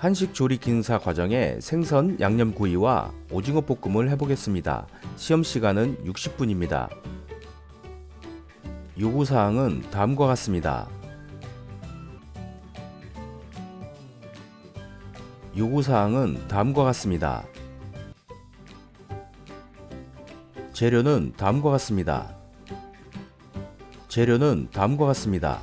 한식 조리 기능사 과정에 생선 양념구이와 오징어 볶음을 해보겠습니다. 시험 시간은 60분입니다. 요구사항은 다음과 같습니다. 요구사항은 다음과 같습니다. 재료는 다음과 같습니다. 재료는 다음과 같습니다.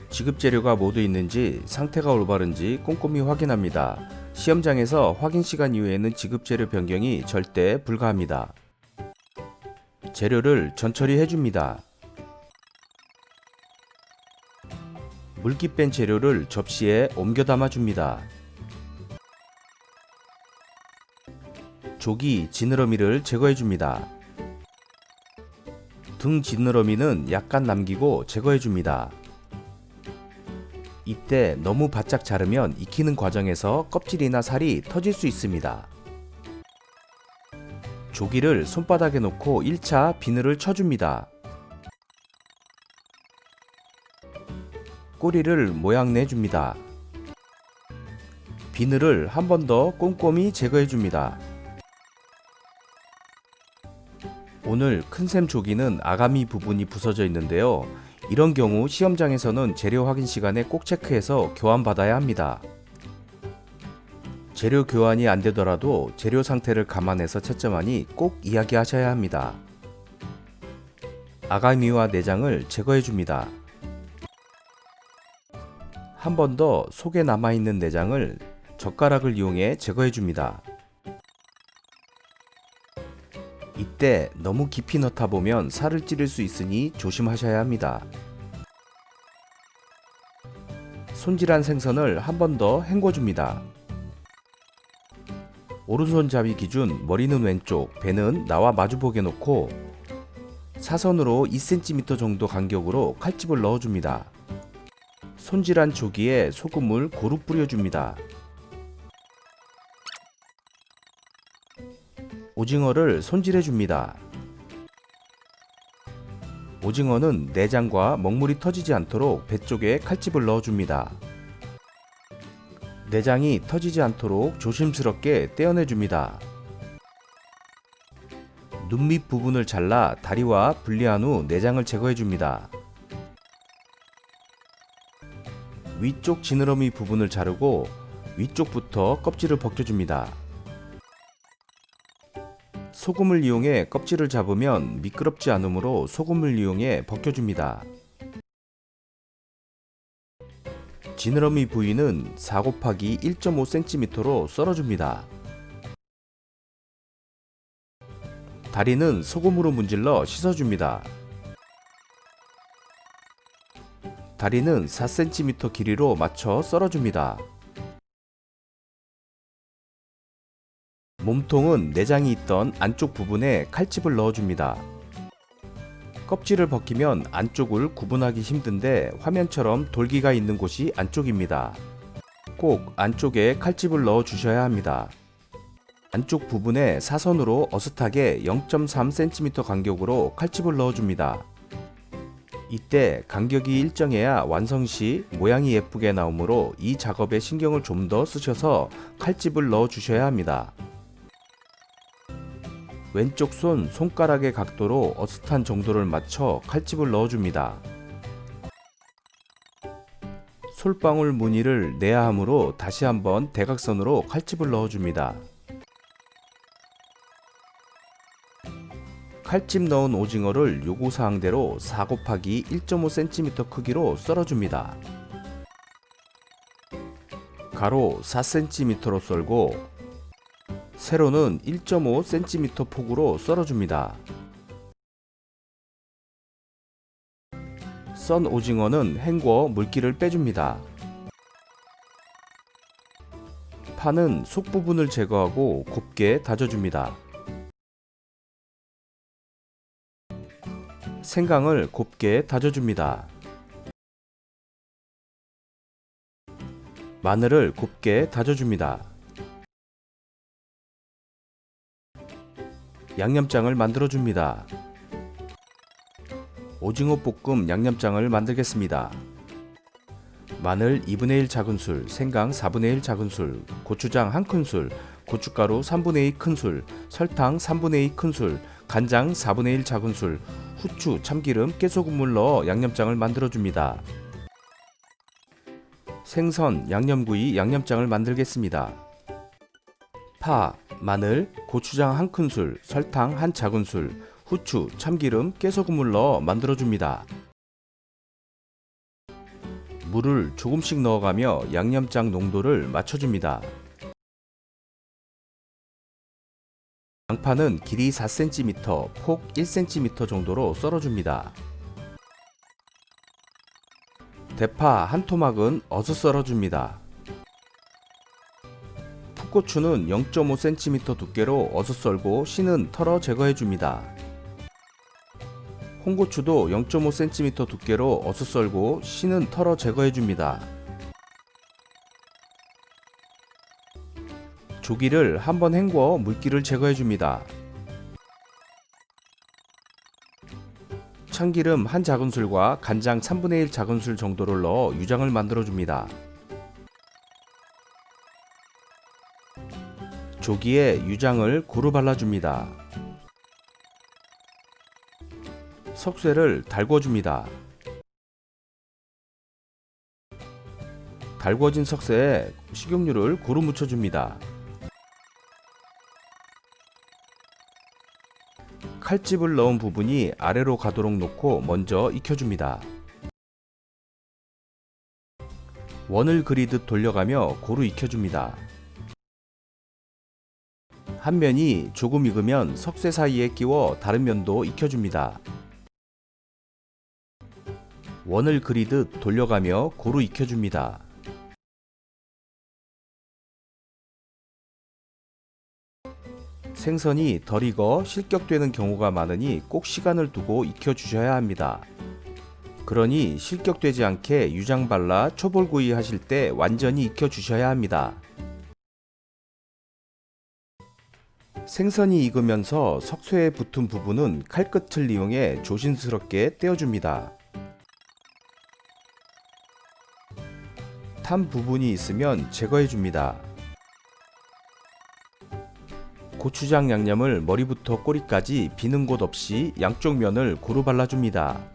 지급재료가 모두 있는지 상태가 올바른지 꼼꼼히 확인합니다. 시험장에서 확인 시간 이후에는 지급재료 변경이 절대 불가합니다. 재료를 전처리 해줍니다. 물기 뺀 재료를 접시에 옮겨 담아줍니다. 조기 지느러미를 제거해줍니다. 등 지느러미는 약간 남기고 제거해줍니다. 이때 너무 바짝 자르면 익히는 과정에서 껍질이나 살이 터질 수 있습니다. 조기를 손바닥에 놓고 1차 비늘을 쳐줍니다. 꼬리를 모양 내줍니다. 비늘을 한 번 더 꼼꼼히 제거해줍니다. 오늘 큰샘 조기는 아가미 부분이 부서져 있는데요. 이런 경우 시험장에서는 재료 확인 시간에 꼭 체크해서 교환받아야 합니다. 재료 교환이 안 되더라도 재료 상태를 감안해서 채점하니 꼭 이야기하셔야 합니다. 아가미와 내장을 제거해 줍니다. 한 번 더 속에 남아있는 내장을 젓가락을 이용해 제거해 줍니다. 이때 너무 깊이 넣다 보면 살을 찌를 수 있으니 조심하셔야 합니다. 손질한 생선을 한 번 더 헹궈줍니다. 오른손잡이 기준 머리는 왼쪽, 배는 나와 마주보게 놓고 사선으로 2cm 정도 간격으로 칼집을 넣어줍니다. 손질한 조기에 소금을 고루 뿌려줍니다. 오징어를 손질해줍니다. 오징어는 내장과 먹물이 터지지 않도록 배 쪽에 칼집을 넣어줍니다. 내장이 터지지 않도록 조심스럽게 떼어내줍니다. 눈 밑 부분을 잘라 다리와 분리한 후 내장을 제거해줍니다. 위쪽 지느러미 부분을 자르고 위쪽부터 껍질을 벗겨줍니다. 소금을 이용해 껍질을 잡으면 미끄럽지 않으므로 소금을 이용해 벗겨줍니다. 지느러미 부위는 4 곱하기 1.5cm로 썰어줍니다. 다리는 소금으로 문질러 씻어줍니다. 다리는 4cm 길이로 맞춰 썰어줍니다. 몸통은 내장이 있던 안쪽 부분에 칼집을 넣어줍니다. 껍질을 벗기면 안쪽을 구분하기 힘든데 화면처럼 돌기가 있는 곳이 안쪽입니다. 꼭 안쪽에 칼집을 넣어 주셔야 합니다. 안쪽 부분에 사선으로 어슷하게 0.3cm 간격으로 칼집을 넣어줍니다. 이때 간격이 일정해야 완성 시 모양이 예쁘게 나오므로 이 작업에 신경을 좀 더 쓰셔서 칼집을 넣어 주셔야 합니다. 왼쪽 손 손가락의 각도로 어슷한 정도를 맞춰 칼집을 넣어줍니다. 솔방울 무늬를 내야 하므로 다시 한번 대각선으로 칼집을 넣어줍니다. 칼집 넣은 오징어를 요구사항대로 4 곱하기 1.5cm 크기로 썰어줍니다. 가로 4cm로 썰고 세로는 1.5cm 폭으로 썰어줍니다. 썬 오징어는 헹궈 물기를 빼줍니다. 파는 속 부분을 제거하고 곱게 다져줍니다. 생강을 곱게 다져줍니다. 마늘을 곱게 다져줍니다. 양념장을 만들어줍니다. 오징어 볶음 양념장을 만들겠습니다. 마늘 2분의 1 작은술, 생강 4분의 1 작은술, 고추장 1큰술, 고춧가루 3분의 2 큰술, 설탕 3분의 2 큰술, 간장 4분의 1 작은술, 후추, 참기름, 깨소금을 넣어 양념장을 만들어줍니다. 생선, 양념구이, 양념장을 만들겠습니다. 파, 마늘, 고추장 1큰술, 설탕 1 작은술, 후추, 참기름, 깨소금을 넣어 만들어줍니다. 물을 조금씩 넣어가며 양념장 농도를 맞춰줍니다. 양파는 길이 4cm, 폭 1cm 정도로 썰어줍니다. 대파 한 토막은 어슷 썰어줍니다. 풋고추는 0.5cm 두께로 어슷 썰고 씨는 털어 제거해줍니다. 홍고추도 0.5cm 두께로 어슷 썰고 씨는 털어 제거해줍니다. 조기를 한번 헹궈 물기를 제거해줍니다. 참기름 1 작은술과 간장 3분의 1 작은술 정도를 넣어 유장을 만들어줍니다. 조기에 유장을 고루 발라줍니다. 석쇠를 달궈줍니다. 달궈진 석쇠에 식용유를 고루 묻혀줍니다. 칼집을 넣은 부분이 아래로 가도록 놓고 먼저 익혀줍니다. 원을 그리듯 돌려가며 고루 익혀줍니다. 한 면이 조금 익으면 석쇠 사이에 끼워 다른 면도 익혀줍니다. 원을 그리듯 돌려가며 고루 익혀줍니다. 생선이 덜 익어 실격되는 경우가 많으니 꼭 시간을 두고 익혀주셔야 합니다. 그러니 실격되지 않게 유장 발라 초벌구이 하실 때 완전히 익혀주셔야 합니다. 생선이 익으면서 석쇠에 붙은 부분은 칼끝을 이용해 조심스럽게 떼어줍니다. 탄 부분이 있으면 제거해줍니다. 고추장 양념을 머리부터 꼬리까지 비는 곳 없이 양쪽 면을 고루 발라줍니다.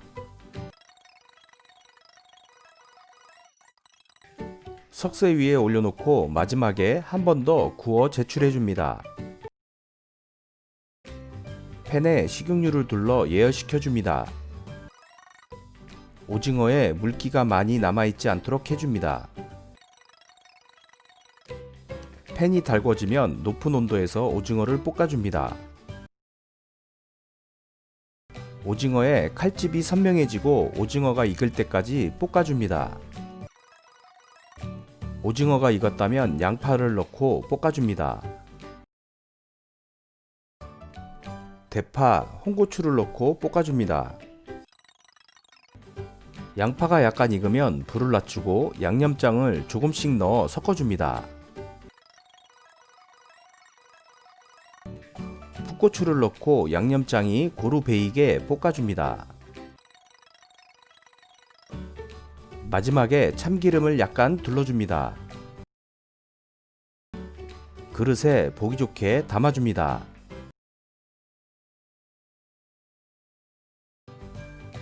석쇠 위에 올려놓고 마지막에 한 번 더 구워 제출해줍니다. 팬에 식용유를 둘러 예열시켜줍니다. 오징어에 물기가 많이 남아있지 않도록 해줍니다. 팬이 달궈지면 높은 온도에서 오징어를 볶아줍니다. 오징어에 칼집이 선명해지고 오징어가 익을 때까지 볶아줍니다. 오징어가 익었다면 양파를 넣고 볶아줍니다. 대파, 홍고추를 넣고 볶아줍니다. 양파가 약간 익으면 불을 낮추고 양념장을 조금씩 넣어 섞어줍니다. 풋고추를 넣고 양념장이 고루 배이게 볶아줍니다. 마지막에 참기름을 약간 둘러줍니다. 그릇에 보기 좋게 담아줍니다.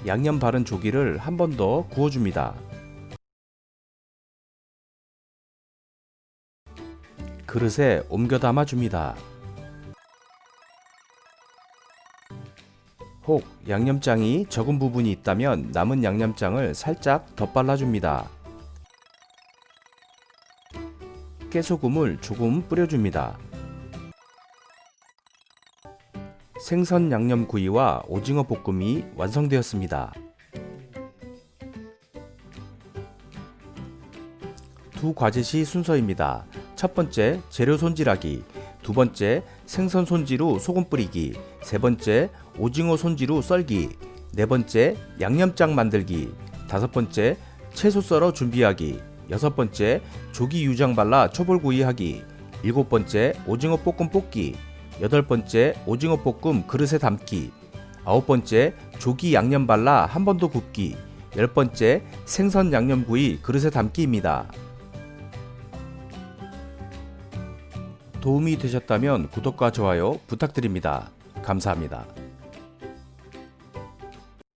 양념 바른 조기를 한 번 더 구워줍니다. 그릇에 옮겨 담아줍니다. 혹 양념장이 적은 부분이 있다면 남은 양념장을 살짝 덧발라줍니다. 깨소금을 조금 뿌려줍니다. 생선 양념구이와 오징어 볶음이 완성되었습니다. 두 과제 시 순서입니다. 첫 번째, 재료 손질하기. 두 번째, 생선 손질 후 소금 뿌리기. 세 번째, 오징어 손질 후 썰기. 네 번째, 양념장 만들기. 다섯 번째, 채소 썰어 준비하기. 여섯 번째, 조기 유장 발라 초벌구이 하기. 일곱 번째, 오징어 볶음 볶기. 여덟 번째, 오징어 볶음 그릇에 담기. 아홉 번째, 조기 양념 발라 한 번 더 굽기. 10번째, 생선 양념구이 그릇에 담기입니다. 도움이 되셨다면 구독과 좋아요 부탁드립니다. 감사합니다.